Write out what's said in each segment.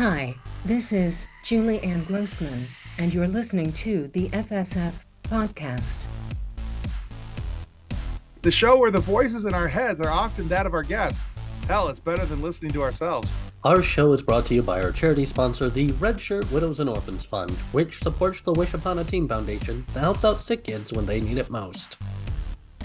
Hi, this is Julianne Grossman, and you're listening to the FSF PopCast. The show where the voices in our heads are often that of our guests. Hell, it's better than listening to ourselves. Our show is brought to you by our charity sponsor, the Red Shirt Widows and Orphans Fund, which supports the Wish Upon a Teen Foundation that helps out sick kids when they need it most.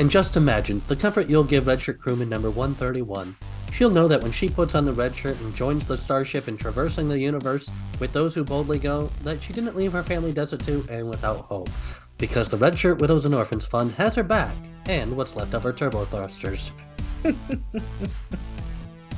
And just imagine the comfort you'll give Red Shirt crewman number 131. She'll know that when she puts on the red shirt and joins the starship in traversing the universe with those who boldly go, that she didn't leave her family destitute and without hope, because the Red Shirt Widows and Orphans Fund has her back, and what's left of her turbo thrusters.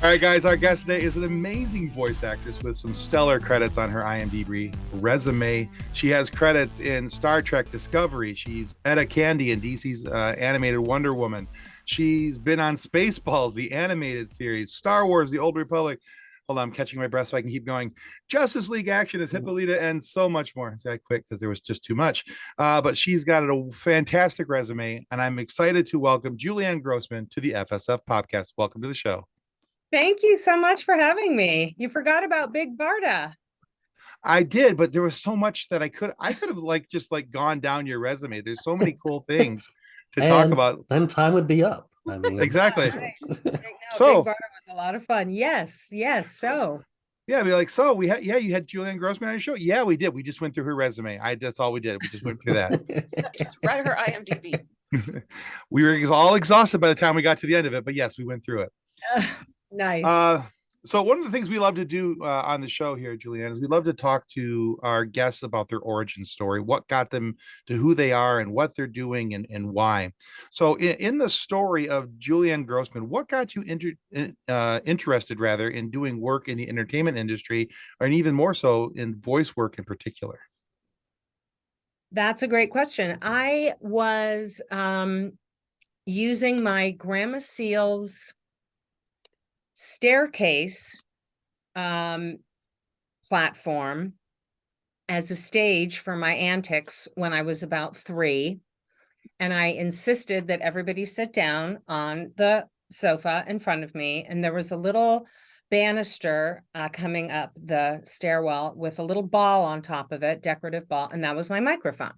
All right, guys, our guest today is an amazing voice actress with some stellar credits on her IMDb resume. She has credits in Star Trek Discovery. She's Etta Candy in DC's animated Wonder Woman. She's been on Spaceballs, the animated series, Star Wars, The Old Republic. Hold on, I'm catching my breath so I can keep going. Justice League Action as Hippolyta, and so much more. So I quit because there was just too much. But she's got a fantastic resume, and I'm excited to welcome Julianne Grossman to the FSF Podcast. Welcome to the show. Thank you so much for having me. You forgot about Big Barda. I did, but there was so much that I could have just gone down your resume. There's so many cool things to talk about. Then time would be up. I mean, exactly. Right. So Big Barda was a lot of fun. Yes. So yeah, be like, so you had Julianne Grossman on your show? Yeah, we did. We just went through her resume. That's all we did. We just went through that. Just read her IMDb. We were all exhausted by the time we got to the end of it, but yes, we went through it. Nice. So one of the things we love to do on the show here, Julianne, is we love to talk to our guests about their origin story, what got them to who they are and what they're doing and why. So in the story of Julianne Grossman, what got you interested rather in doing work in the entertainment industry, and even more so in voice work in particular? That's a great question. I was using my Grandma Seal's staircase platform as a stage for my antics when I was about 3. And I insisted that everybody sit down on the sofa in front of me. And there was a little banister coming up the stairwell with a little ball on top of it, decorative ball. And that was my microphone.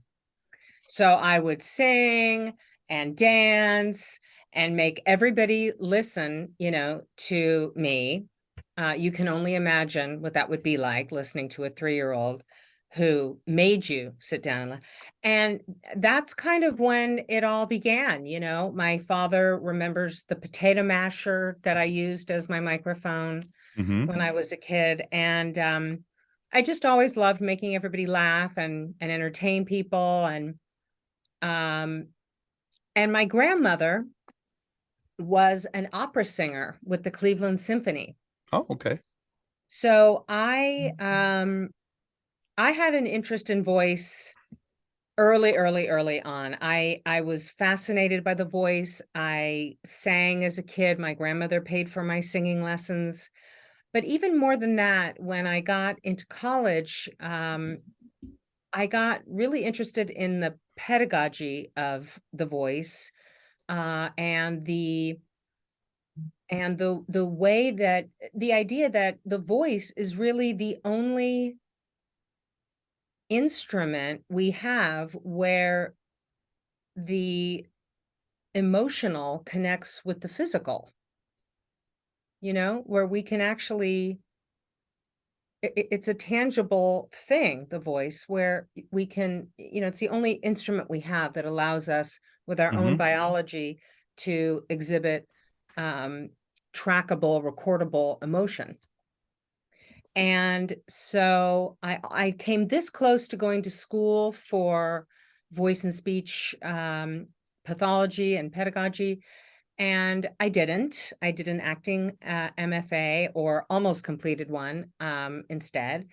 So I would sing and dance and make everybody listen, to me. You can only imagine what that would be like, listening to a 3-year-old who made you sit down. And that's kind of when it all began. My father remembers the potato masher that I used as my microphone when I was a kid. And I just always loved making everybody laugh and entertain people. And my grandmother was an opera singer with the Cleveland Symphony. Oh, okay. So I had an interest in voice early on. I was fascinated by the voice. I sang as a kid. My grandmother paid for my singing lessons. But even more than that, when I got into college, I got really interested in the pedagogy of the voice. And the way that the idea that the voice is really the only instrument we have where the emotional connects with the physical, where we can actually, it's a tangible thing, the voice, where we can, it's the only instrument we have that allows us with our own biology to exhibit trackable, recordable emotion. And so I came this close to going to school for voice and speech pathology and pedagogy. And I did an acting MFA, or almost completed one instead.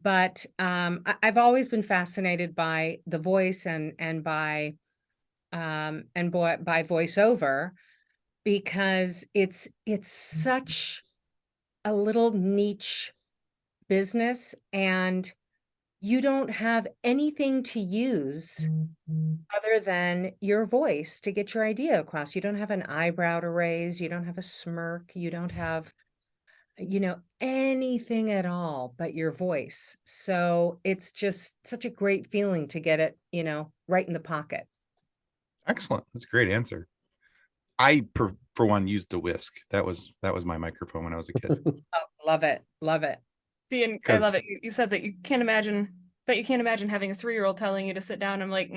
But I've always been fascinated by the voice and by voiceover, because it's such a little niche business, and you don't have anything to use other than your voice to get your idea across. You don't have an eyebrow to raise. You don't have a smirk. You don't have, anything at all but your voice. So it's just such a great feeling to get it, right in the pocket. Excellent. That's a great answer. For one, used the whisk. That was my microphone when I was a kid. Oh, love it. Love it. See, and I love it. You said that you can't imagine having a 3-year-old telling you to sit down. I'm like,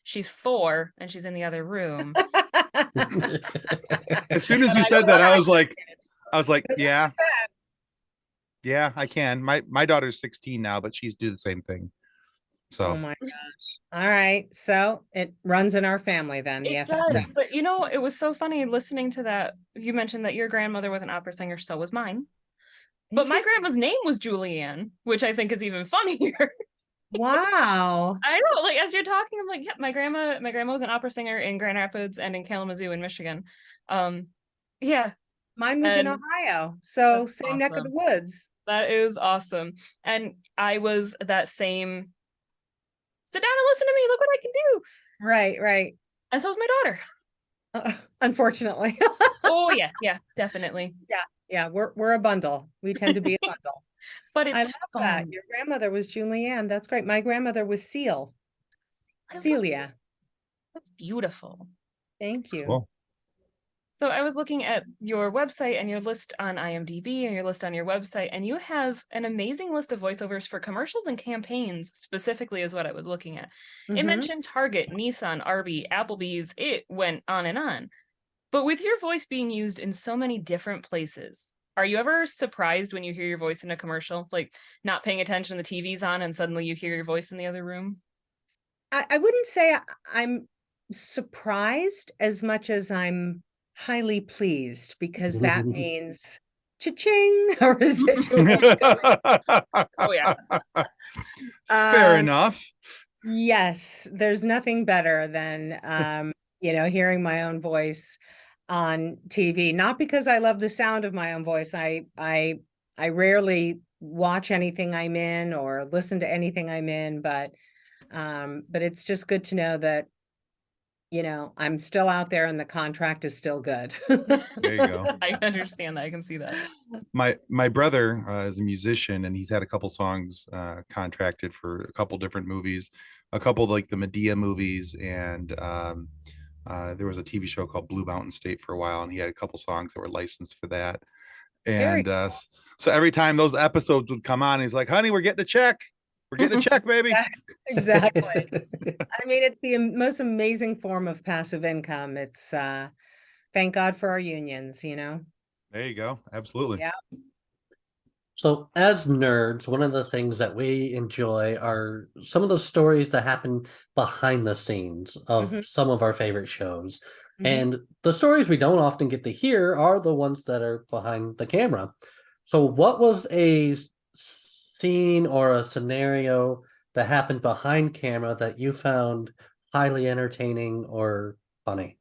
she's 4 and she's in the other room. As soon as you said that, I was like, yeah, I can. My daughter's 16 now, but she's do the same thing. So. Oh my gosh. All right. So it runs in our family then. It does. But it was so funny listening to that. You mentioned that your grandmother was an opera singer. So was mine. But my grandma's name was Julianne, which I think is even funnier. Wow. I know, like as you're talking, I'm like, yeah, my grandma was an opera singer in Grand Rapids and in Kalamazoo in Michigan. Yeah. Mine was in Ohio. So same neck of the woods. That is awesome. And I was that same, sit down and listen to me, look what I can do. Right. And so was my daughter. Unfortunately. Oh yeah, definitely. Yeah, we're a bundle. We tend to be a bundle. But it's fun. That. Your grandmother was Julianne. That's great. My grandmother was Celia. That's beautiful. Thank you. Cool. So I was looking at your website and your list on IMDb and your list on your website, and you have an amazing list of voiceovers for commercials and campaigns, specifically is what I was looking at. It mentioned Target, Nissan, Arby, Applebee's. It went on and on. But with your voice being used in so many different places, are you ever surprised when you hear your voice in a commercial? Like not paying attention, the TV's on, and suddenly you hear your voice in the other room? I wouldn't say I'm surprised as much as I'm highly pleased, because that means cha-ching, a residual. Oh yeah. Fair enough. Yes, there's nothing better than hearing my own voice on TV. Not because I love the sound of my own voice. I rarely watch anything I'm in or listen to anything I'm in, but it's just good to know that I'm still out there and the contract is still good. There you go. I understand that. I can see that. My brother is a musician, and he's had a couple songs contracted for a couple different movies, a couple like the Medea movies, and there was a TV show called Blue Mountain State for a while, and he had a couple songs that were licensed for that. And so every time those episodes would come on, he's like, "Honey, we're getting a check. We're getting a check, baby." Exactly. I mean, it's the most amazing form of passive income. It's thank God for our unions, There you go. Absolutely. Yeah. So as nerds, one of the things that we enjoy are some of the stories that happen behind the scenes of some of our favorite shows. And the stories we don't often get to hear are the ones that are behind the camera. So what was a scene or a scenario that happened behind camera that you found highly entertaining or funny?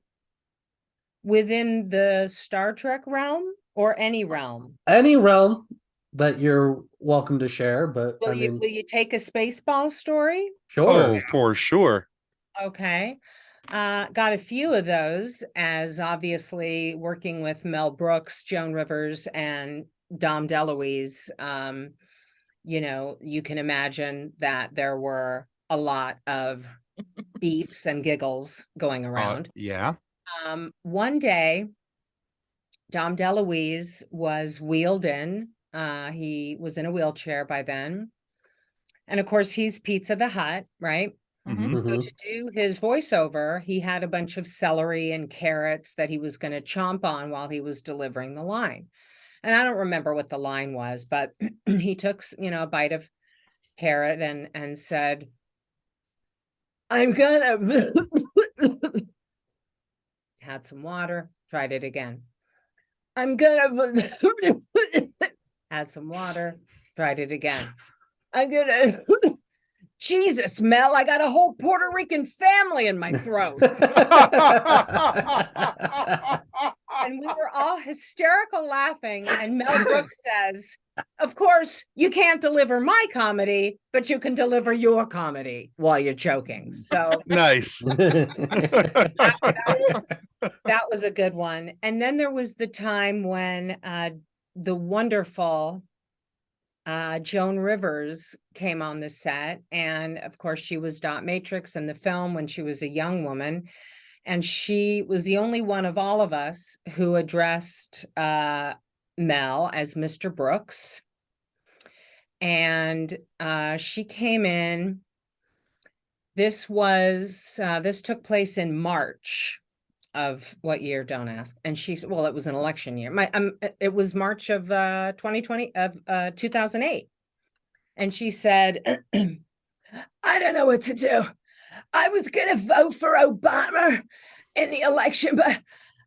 Within the Star Trek realm or any realm? Any realm that you're welcome to share, but will you take a Spaceball story? Sure. Oh, for sure. Okay. Got a few of those, as obviously working with Mel Brooks, Joan Rivers, and Dom DeLuise. You can imagine that there were a lot of beeps and giggles going around. Yeah. One day, Dom DeLuise was wheeled in. He was in a wheelchair by then. And of course, he's Pizza the Hut, right? So to do his voiceover, he had a bunch of celery and carrots that he was going to chomp on while he was delivering the line. And I don't remember what the line was, but he took, a bite of carrot and said, "I'm gonna," had some water, tried it again. "I'm gonna," had some water, tried it again. "I'm gonna," Jesus, Mel, I got a whole Puerto Rican family in my throat. And we were all hysterical laughing. And Mel Brooks says, "Of course, you can't deliver my comedy, but you can deliver your comedy while you're choking." So nice. that was a good one. And then there was the time when the wonderful Joan Rivers came on the set, and of course she was Dot Matrix in the film when she was a young woman, and she was the only one of all of us who addressed Mel as Mr. Brooks. And she came in. This took place in March of what year? Don't ask. And she said, well, it was an election year. It was March of 2008. And she said, I don't know what to do. I was gonna vote for Obama in the election, but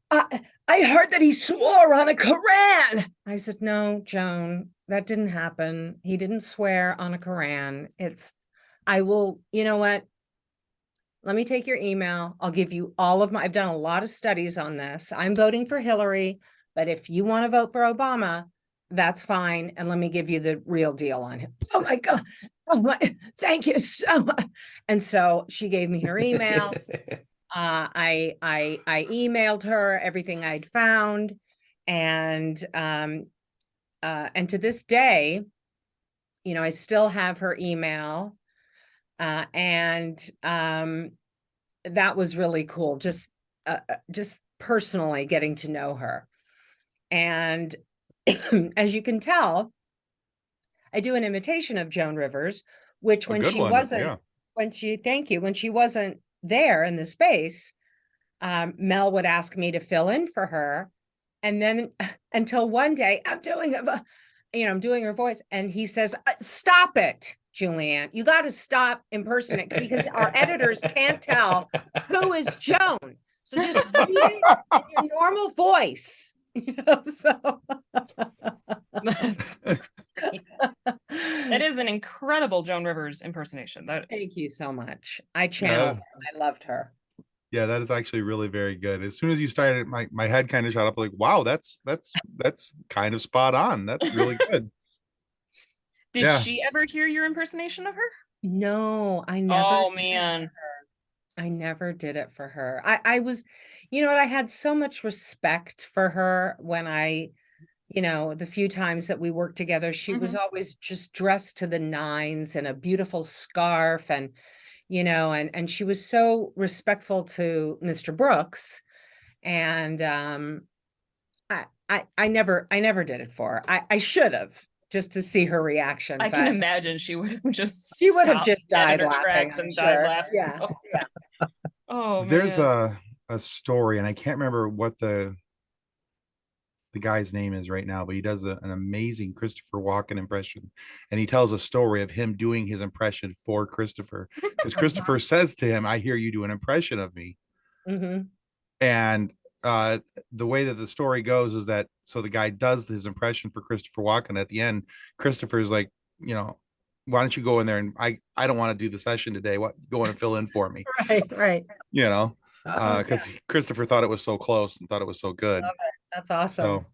I heard that he swore on a Koran. I said, no, Joan, that didn't happen. He didn't swear on a Koran. You know what? Let me take your email. I'll give you I've done a lot of studies on this. I'm voting for Hillary, but if you want to vote for Obama, that's fine. And let me give you the real deal on him. Oh my God. Oh my, thank you so much. And so she gave me her email. I emailed her everything I'd found. And to this day, I still have her email. That was really cool. Just personally getting to know her. And as you can tell, I do an imitation of Joan Rivers, which when she wasn't there in the space, Mel would ask me to fill in for her. And then until one day I'm doing her voice, and he says, stop it, Julianne, you got to stop impersonating, because our editors can't tell who is Joan. So just read it in your normal voice. So that is an incredible Joan Rivers impersonation. Thank you so much. I channeled her. I loved her. Yeah, that is actually really very good. As soon as you started, my head kind of shot up like, wow, that's kind of spot on. That's really good. Did she ever hear your impersonation of her? No, I never. Oh man. I never did it for her. I was, I had so much respect for her when the few times that we worked together. She was always just dressed to the nines in a beautiful scarf, and and she was so respectful to Mr. Brooks. And I never did it for her. I should have, just to see her reaction. I can imagine she would have just died laughing and died laughing. Yeah. Oh, there's man. a story, and I can't remember what the guy's name is right now, but he does an amazing Christopher Walken impression, and he tells a story of him doing his impression for Christopher, because Christopher says to him, I hear you do an impression of me. And the way that the story goes is that, so the guy does his impression for Christopher Walken. At the end, Christopher's like, why don't you go in there, and I don't want to do the session today, go in and fill in for me. right because Christopher thought it was so close and thought it was so good. That's awesome.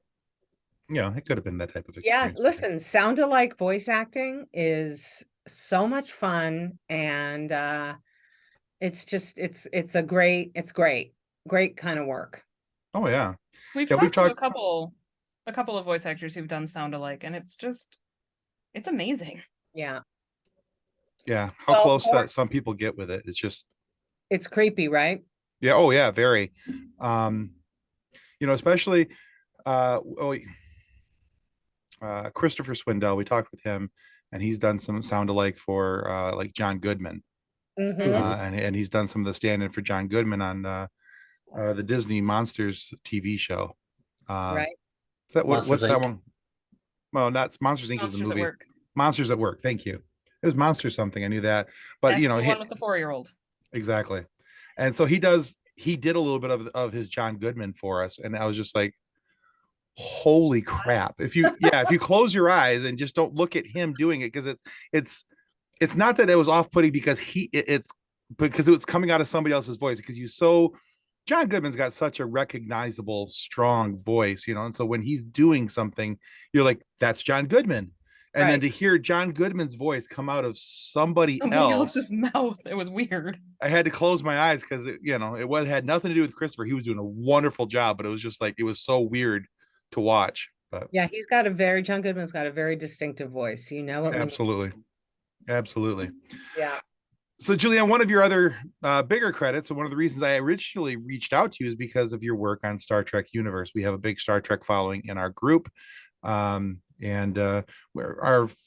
So it could have been that type of experience. Yeah, listen, sound-alike voice acting is so much fun, and it's great kind of work. Oh yeah. We've talked to a couple of voice actors who've done sound alike, and it's amazing. Yeah. Yeah. How close that some people get with it. It's creepy, right? Yeah. Oh yeah. Very. Especially Christopher Swindell. We talked with him, and he's done some sound alike for like John Goodman. And he's done some of the stand-in for John Goodman on the Disney Monsters TV show. Right. What's that one? Well, not Monsters Inc. is the movie. Monsters at Work. Thank you. It was Monsters something. I knew that, but that's the one with the 4-year-old. Exactly. And so he did a little bit of his John Goodman for us, and I was just like, holy crap. If you close your eyes and just don't look at him doing it, because it's not that it was off-putting, because it's because it was coming out of somebody else's voice, because John Goodman's got such a recognizable, strong voice, and so when he's doing something, you're like, that's John Goodman. And then to hear John Goodman's voice come out of somebody else's mouth, it was weird. I had to close my eyes, because it had nothing to do with Christopher. He was doing a wonderful job, but it was just like, it was so weird to watch. But Yeah, John Goodman's got a very distinctive voice. You know it when absolutely. Absolutely. yeah. So, Julianne, one of your other bigger credits, and one of the reasons I originally reached out to you is because of your work on Star Trek Universe. We have a big Star Trek following in our group. And our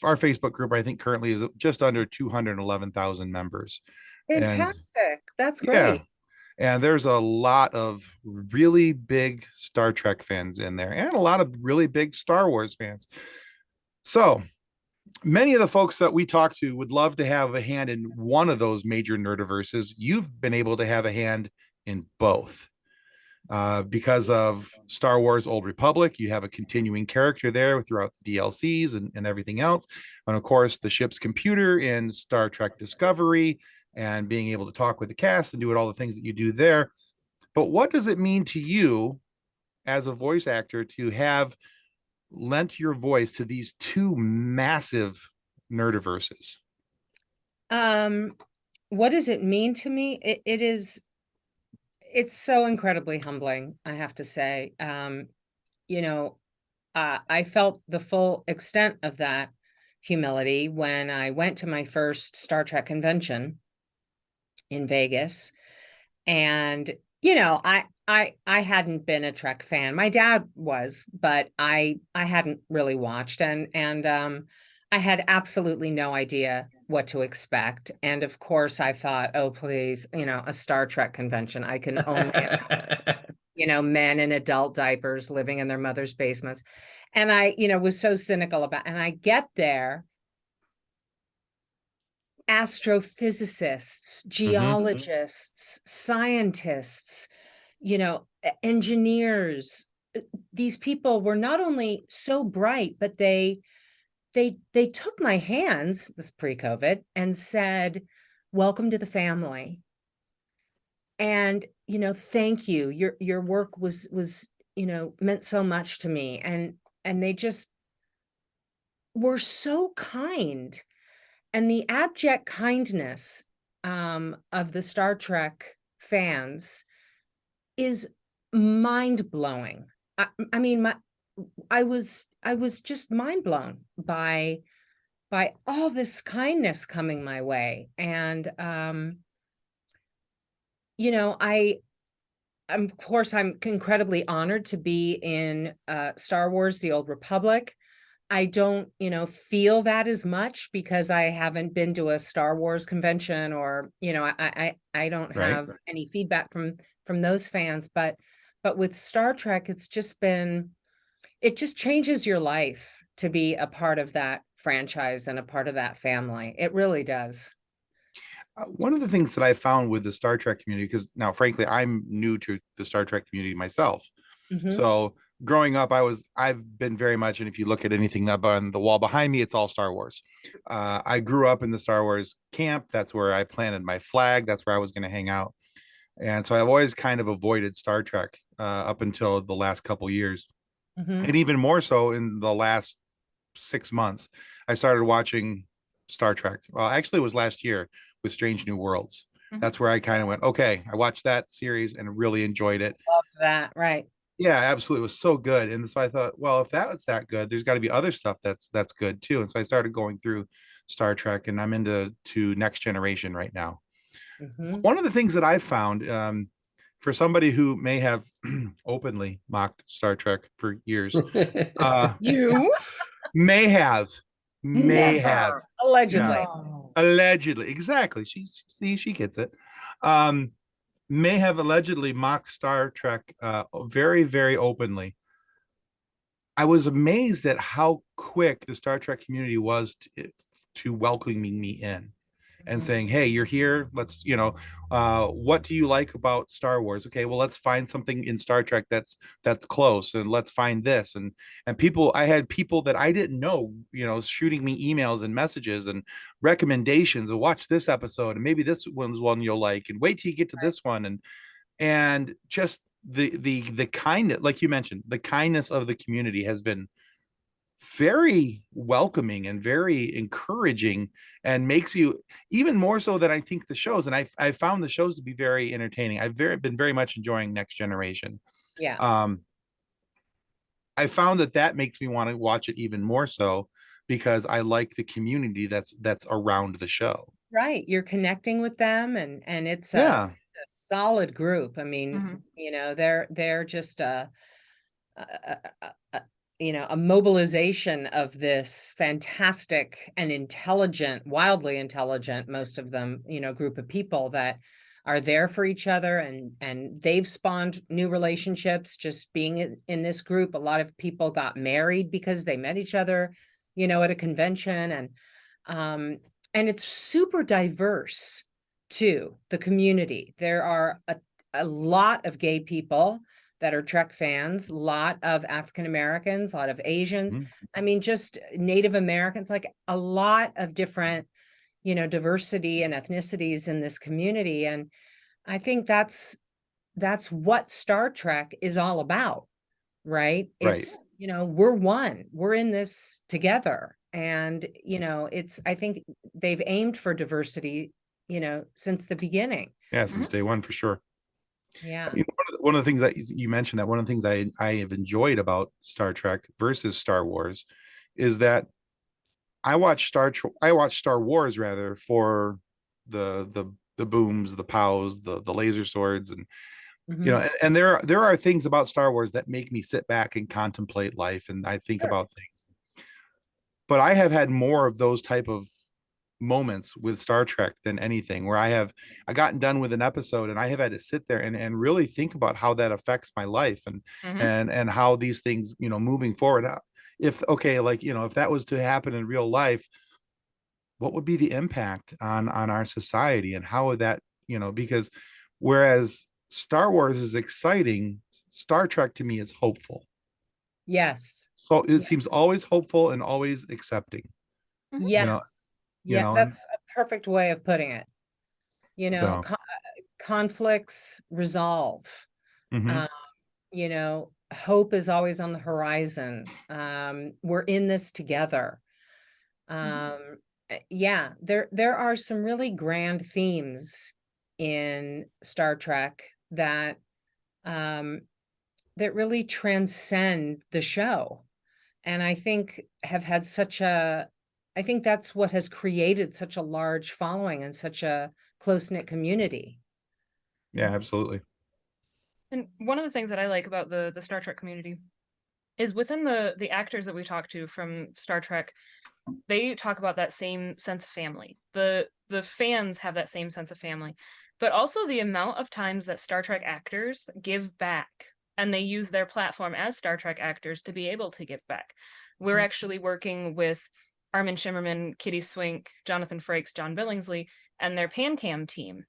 Facebook group, I think, currently is just under 211,000 members. And Fantastic. That's yeah, great. and there's a lot of really big Star Trek fans in there and a lot of really big Star Wars fans. So, many of the folks that we talk to would love to have a hand in one of those major nerdiverses. You've been able to have a hand in both. Because of Star Wars Old Republic, you have a continuing character there throughout the DLCs and everything else. And of course, the ship's computer in Star Trek Discovery and being able to talk with the cast and do all the things that you do there. But what does it mean to you as a voice actor to have lent your voice to these two massive nerdiverses? What does it mean to me? It's so incredibly humbling, I have to say. You know, I felt the full extent of that humility when I went to my first Star Trek convention in Vegas. And, I hadn't been a Trek fan. My dad was, but I hadn't really watched, and I had absolutely no idea what to expect. And of course I thought, oh, please, a Star Trek convention. I can only men in adult diapers living in their mother's basements. And I, was so cynical and I get there, astrophysicists, geologists, scientists, engineers. These people were not only so bright, but they took my hands, this pre-COVID, and said, welcome to the family. And, thank you. Your work was, meant so much to me. And they just were so kind. And the abject kindness of the Star Trek fans is mind-blowing. I mean, I was just mind blown by all this kindness coming my way. And of course I'm incredibly honored to be in Star Wars The Old Republic. I don't, feel that as much because I haven't been to a Star Wars convention, or, I don't have any feedback from those fans, but with Star Trek, it just changes your life to be a part of that franchise and a part of that family. It really does. One of the things that I found with the Star Trek community, because now, frankly, I'm new to the Star Trek community myself. So growing up, I've been very much, and if you look at anything up on the wall behind me, it's all Star Wars. I grew up in the Star Wars camp. That's where I planted my flag. That's where I was going to hang out. And so I've always kind of avoided Star Trek up until the last couple years. And even more so in the last 6 months, I started watching Star Trek. Well, actually, it was last year with Strange New Worlds. That's where I kind of went, okay, I watched that series and really enjoyed it. Loved that, right? Yeah, absolutely. It was so good. And so I thought, well, if that was that good, there's got to be other stuff that's good too. And so I started going through Star Trek, and I'm into Next Generation right now. One of the things that I've found, for somebody who may have openly mocked Star Trek for years, You may have allegedly. Allegedly, exactly. She gets it. May have allegedly mocked Star Trek very, very openly. I was amazed at how quick the Star Trek community was to welcoming me in and saying, hey, you're here. Let's, what do you like about Star Wars? Okay, well, let's find something in Star Trek that's close, and let's find this. And I had people that I didn't know, shooting me emails and messages and recommendations of watch this episode, and maybe this one's one you'll like, and wait till you get to this one. And just the kindness, like you mentioned, the kindness of the community has been very welcoming and very encouraging, and makes you even more so than I think the shows. And I found the shows to be very entertaining. I've been very much enjoying Next Generation. Yeah. I found that makes me want to watch it even more so because I like the community that's around the show. Right. You're connecting with them, and it's Yeah. a solid group. I mean, Mhm. they're just a, a mobilization of this fantastic and intelligent, wildly intelligent, most of them, group of people that are there for each other, and they've spawned new relationships just being in this group. A lot of people got married because they met each other, at a convention, um and it's super diverse too, the community. There are a lot of gay people that are Trek fans, a lot of African Americans, a lot of Asians. Mhm. I mean, just Native Americans, like a lot of different, diversity and ethnicities in this community. And I think that's what Star Trek is all about, right? Right. It's, we're one, we're in this together. And, I think they've aimed for diversity, since the beginning. Yeah, Mhm. since day one for sure. Yeah. One of the things that you mentioned, that one of the things I have enjoyed about Star Trek versus Star Wars is that I watch Star Wars rather for the booms, the pows, the laser swords, and Mhm. and there are things about Star Wars that make me sit back and contemplate life, and I think Sure. about things. But I have had more of those type of moments with Star Trek than anything, where I gotten done with an episode and I have had to sit there and really think about how that affects my life, Mhm. and how these things, moving forward. If okay, like, if that was to happen in real life, what would be the impact on our society, and how would that, because whereas Star Wars is exciting, Star Trek to me is hopeful. Yes. So it seems always hopeful and always accepting, Mhm. you know, Yes. Yeah, and that's a perfect way of putting it. so. Conflicts resolve. Mhm. Um, hope is always on the horizon. We're in this together. Mhm. Yeah, there are some really grand themes in Star Trek um, that really transcend the show. And I think have had I think that's what has created such a large following and such a close-knit community. Yeah, absolutely. And one of the things that I like about the Star Trek community is within the actors that we talk to from Star Trek, they talk about that same sense of family. The fans have that same sense of family, but also the amount of times that Star Trek actors give back, and they use their platform as Star Trek actors to be able to give back. We're Mm. actually working with Armin Shimmerman, Kitty Swink, Jonathan Frakes, John Billingsley, and their PanCam team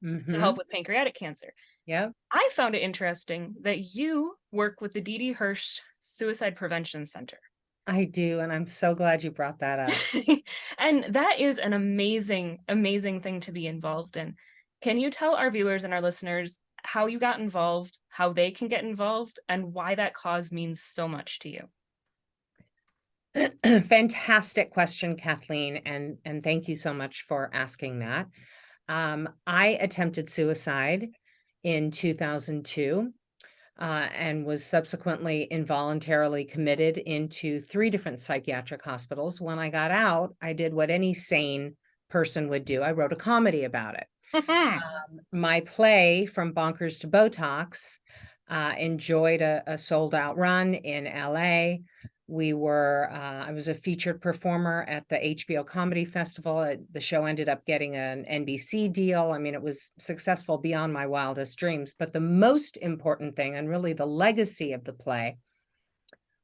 to help Mhm. with pancreatic cancer. Yep, I found it interesting that you work with the Didi Hirsch Suicide Prevention Center. I do, and I'm so glad you brought that up. And that is an amazing, amazing thing to be involved in. Can you tell our viewers and our listeners how you got involved, how they can get involved, and why that cause means so much to you? Fantastic question, Kathleen, and thank you so much for asking that. I attempted suicide in 2002, and was subsequently involuntarily committed into 3 different psychiatric hospitals. When I got out, I did what any sane person would do. I wrote a comedy about it. My play, From Bonkers to Botox, enjoyed a sold out run in LA. I was a featured performer at the HBO Comedy Festival. The show ended up getting an NBC deal. I mean, it was successful beyond my wildest dreams. But the most important thing, and really the legacy of the play,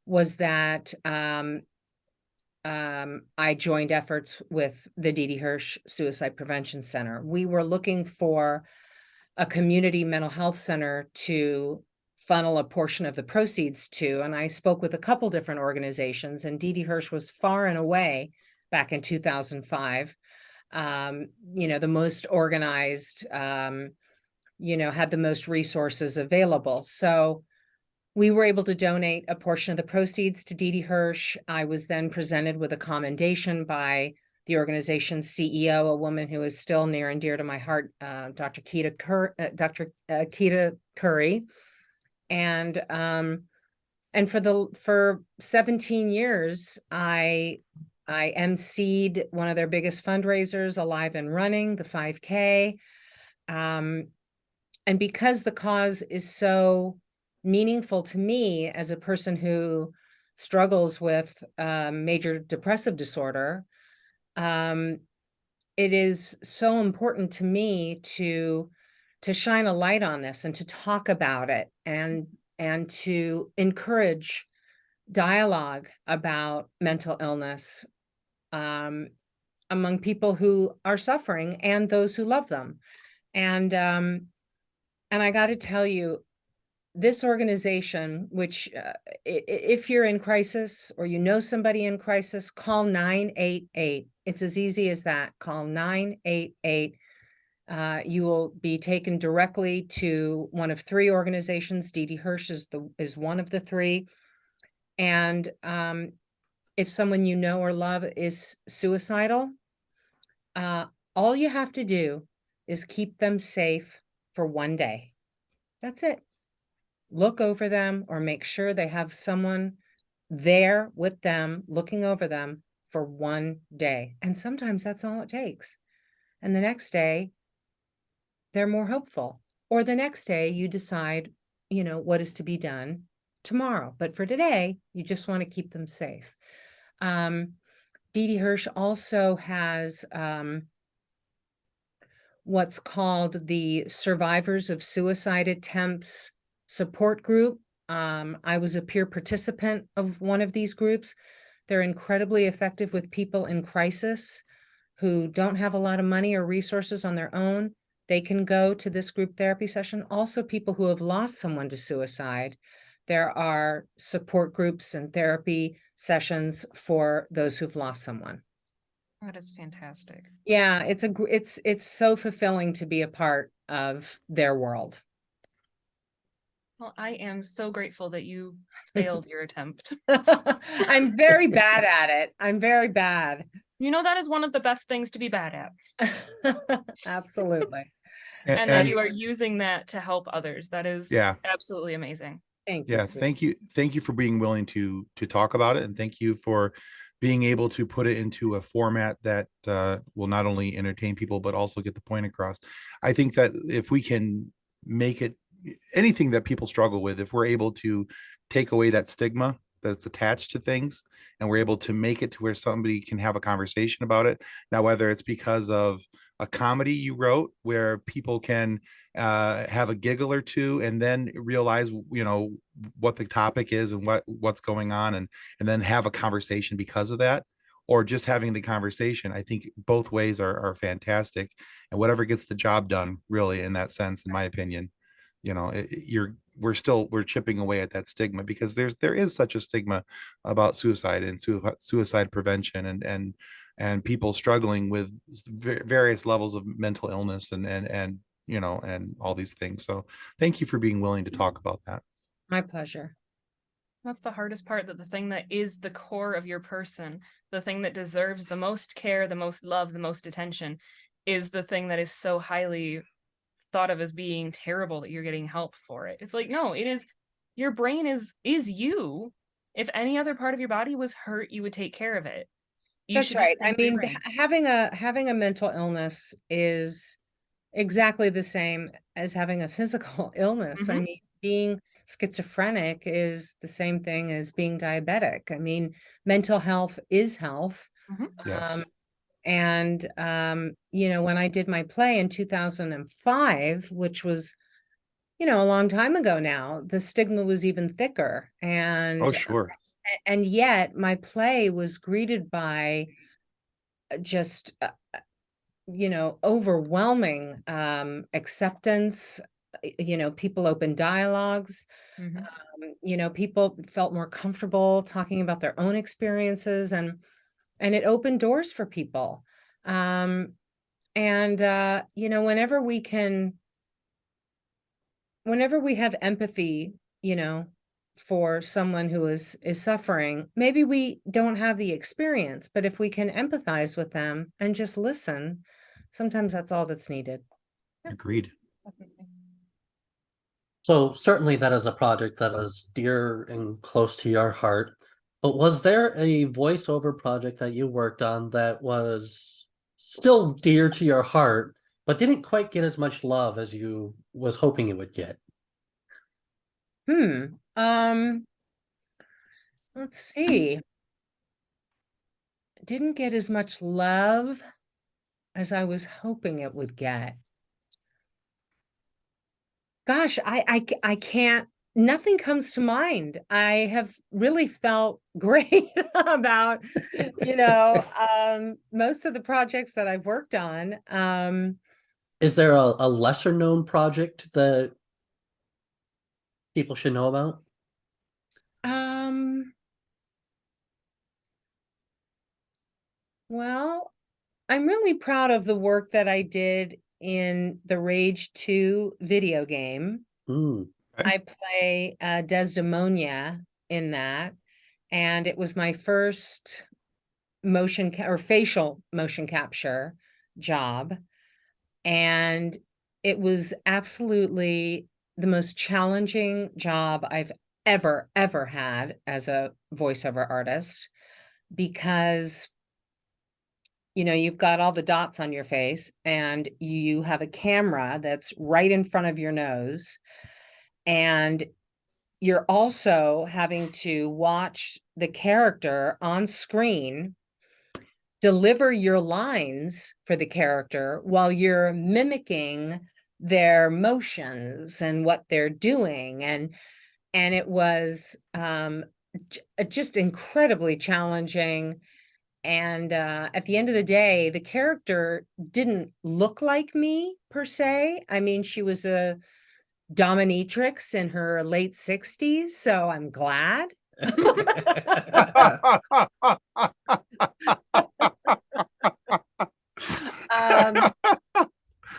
was that I joined efforts with the Didi Hirsch Suicide Prevention Center. We were looking for a community mental health center to funnel a portion of the proceeds to. And I spoke with a couple different organizations, and Didi Hirsch was far and away back in 2005, the most organized, had the most resources available. So we were able to donate a portion of the proceeds to Didi Hirsch. I was then presented with a commendation by the organization's CEO, a woman who is still near and dear to my heart, Dr. Keita Curry. And And for 17 years, I emceed one of their biggest fundraisers, Alive and Running, the 5K. And because the cause is so meaningful to me as a person who struggles with major depressive disorder, it is so important to me to shine a light on this and to talk about it and to encourage dialogue about mental illness among people who are suffering and those who love them. And I got to tell you, this organization, which if you're in crisis or you know somebody in crisis, call 988. It's as easy as that. Call 988. You will be taken directly to one of three organizations. Didi Hirsch is one of the three. And if someone you know or love is suicidal, all you have to do is keep them safe for one day. That's it. Look over them or make sure they have someone there with them, looking over them for one day. And sometimes that's all it takes. And the next day, they're more hopeful. Or the next day, you decide, what is to be done tomorrow. But for today, you just want to keep them safe. Didi Hirsch also has what's called the Survivors of Suicide Attempts support group. I was a peer participant of one of these groups. They're incredibly effective with people in crisis who don't have a lot of money or resources on their own. They can go to this group therapy session. Also, people who have lost someone to suicide. There are support groups and therapy sessions for those who've lost someone. That is fantastic. Yeah, it's so fulfilling to be a part of their world. Well, I am so grateful that you failed your attempt. I'm very bad at it. I'm very bad. That is one of the best things to be bad at. Absolutely. And that you are using that to help others. That is absolutely amazing. Thank you. Thank you. Thank you for being willing to talk about it. And thank you for being able to put it into a format that will not only entertain people, but also get the point across. I think that if we can make it anything that people struggle with, if we're able to take away that stigma that's attached to things, and we're able to make it to where somebody can have a conversation about it. Now, whether it's because of a comedy you wrote where people can have a giggle or two and then realize, what the topic is and what's going on, and then have a conversation because of that, or just having the conversation. I think both ways are fantastic, and whatever gets the job done, really, in that sense, in my opinion. We're chipping away at that stigma, because there is such a stigma about suicide and suicide prevention and people struggling with various levels of mental illness and all these things. So thank you for being willing to talk about that. My pleasure. That's the hardest part, that the thing that is the core of your person, the thing that deserves the most care, the most love, the most attention, is the thing that is so highly thought of as being terrible that you're getting help for it. It's like, no, it is, your brain is you. If any other part of your body was hurt, you would take care of it. That's right. I mean, having a mental illness is exactly the same as having a physical illness. Mm-hmm. I mean, being schizophrenic is the same thing as being diabetic. I mean, mental health is health. Mm-hmm. Yes. And when I did my play in 2005, which was, a long time ago now, the stigma was even thicker. And Oh, sure. And yet my play was greeted by just, overwhelming acceptance. People open dialogues. Mm-hmm. People felt more comfortable talking about their own experiences, and it opened doors for people. Whenever we have empathy, for someone who is suffering, maybe we don't have the experience, but if we can empathize with them and just listen, sometimes that's all that's needed. Agreed. Definitely. So certainly that is a project that is dear and close to your heart. But was there a voiceover project that you worked on that was still dear to your heart, but didn't quite get as much love as you was hoping it would get? Let's see. Didn't get as much love as I was hoping it would get. Gosh, I can't, nothing comes to mind. I have really felt great about, most of the projects that I've worked on. Is there a lesser known project that people should know about? Well, I'm really proud of the work that I did in the Rage 2 video game. Mm. I play Desdemonia in that, and it was my first or facial motion capture job, and it was absolutely the most challenging job I've ever had as a voiceover artist, because you've got all the dots on your face and you have a camera that's right in front of your nose, and you're also having to watch the character on screen deliver your lines for the character while you're mimicking their motions and what they're doing. And it was just incredibly challenging. And at the end of the day, the character didn't look like me per se. I mean, she was a dominatrix in her late 60s, so I'm glad.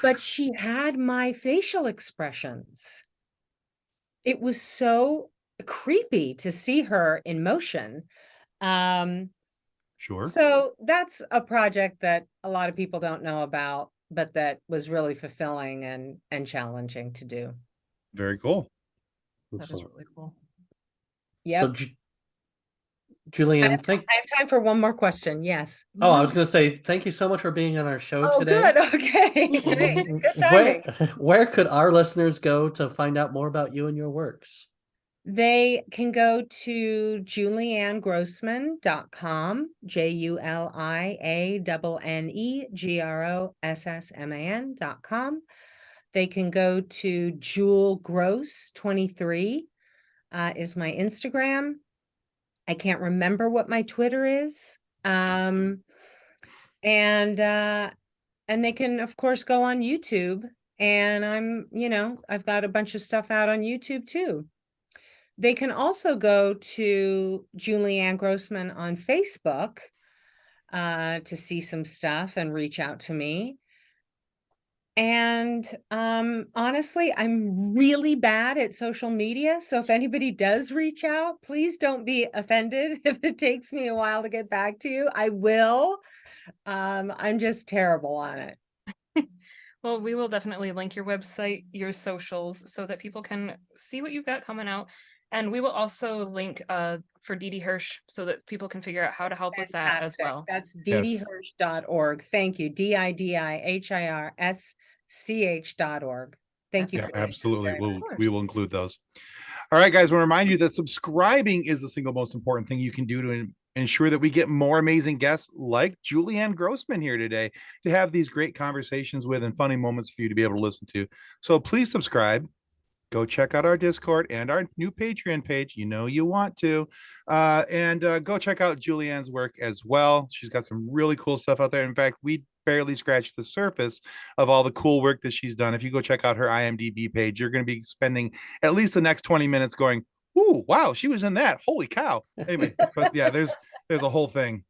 But she had my facial expressions. It was so creepy to see her in motion. Sure. So that's a project that a lot of people don't know about, but that was really fulfilling and challenging to do. Very cool. That is really cool. So, Yep. Julianne, I have time for one more question. Yes. Oh, I was going to say thank you so much for being on our show Oh, today. good. Okay. Great. Good timing. Where could our listeners go to find out more about you and your works? They can go to juliannegrossman.com, JulianneGrossman.com. They can go to JewelGross23 is my Instagram. I can't remember what my Twitter is. And they can, of course, go on YouTube. And I've got a bunch of stuff out on YouTube too. They can also go to Julianne Grossman on Facebook to see some stuff and reach out to me. And honestly, I'm really bad at social media. So if anybody does reach out, please don't be offended if it takes me a while to get back to you. I will. I'm just terrible on it. Well, we will definitely link your website, your socials, so that people can see what you've got coming out. And we will also link for Didi Hirsch so that people can figure out how to help with that as well. That's didihirsch.org. Thank you. DIDIHIRSCH.org. Thank you. Yeah, for doing that. absolutely. Very much. We will include those. All right, guys, I want to remind you that subscribing is the single most important thing you can do to ensure that we get more amazing guests like Julianne Grossman here today to have these great conversations with and funny moments for you to be able to listen to. So please subscribe. Go check out our Discord and our new Patreon page. You know you want to. And go check out Julianne's work as well. She's got some really cool stuff out there. In fact, we barely scratched the surface of all the cool work that she's done. If you go check out her IMDb page, you're going to be spending at least the next 20 minutes going, ooh, wow, she was in that. Holy cow. Anyway, but yeah, there's a whole thing.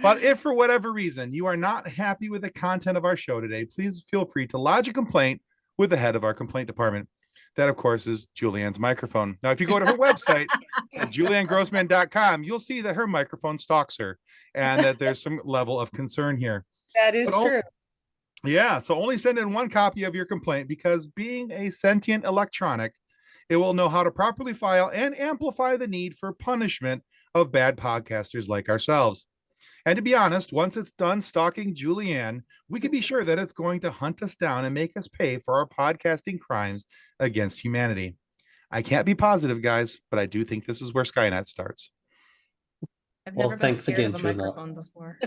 But if for whatever reason you are not happy with the content of our show today, please feel free to lodge a complaint with the head of our complaint department. That, of course, is Julianne's microphone. Now, if you go to her website, juliannegrossman.com, you'll see that her microphone stalks her and that there's some level of concern here. That is true. Yeah, so only send in one copy of your complaint because being a sentient electronic, It will know how to properly file and amplify the need for punishment of bad podcasters like ourselves. And to be honest, once it's done stalking Julianne, we can be sure that it's going to hunt us down and make us pay for our podcasting crimes against humanity. I can't be positive, guys, but I do think this is where Skynet starts. I've Well, never been thanks scared again, of a Julianne. microphone before.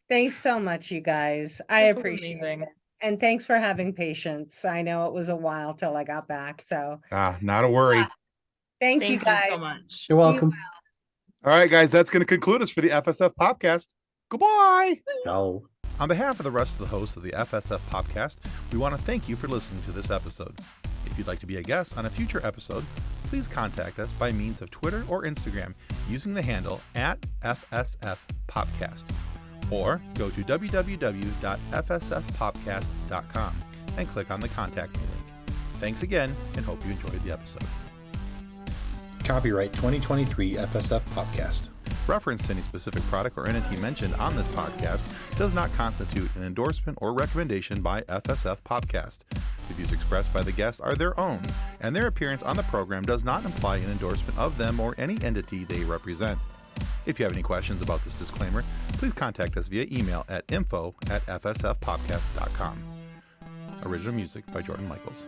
Thanks so much, you guys. I This was appreciate amazing. it. And thanks for having patience. I know it was a while till I got back. So Not a worry. thank you Thank you guys. so much. You're welcome. All right, guys, that's going to conclude us for the FSF PopCast. Goodbye. Ciao. On behalf of the rest of the hosts of the FSF PopCast, we want to thank you for listening to this episode. If you'd like to be a guest on a future episode, please contact us by means of Twitter or Instagram using the handle @FSF PopCast, or go to www.fsfpopcast.com and click on the Contact Me link. Thanks again, and hope you enjoyed the episode. Copyright 2023 FSF PopCast. Reference to any specific product or entity mentioned on this podcast does not constitute an endorsement or recommendation by FSF PopCast. The views expressed by the guests are their own, and their appearance on the program does not imply an endorsement of them or any entity they represent. If you have any questions about this disclaimer, please contact us via email at info@fsfpopcast.com. Original music by Jordan Michaels.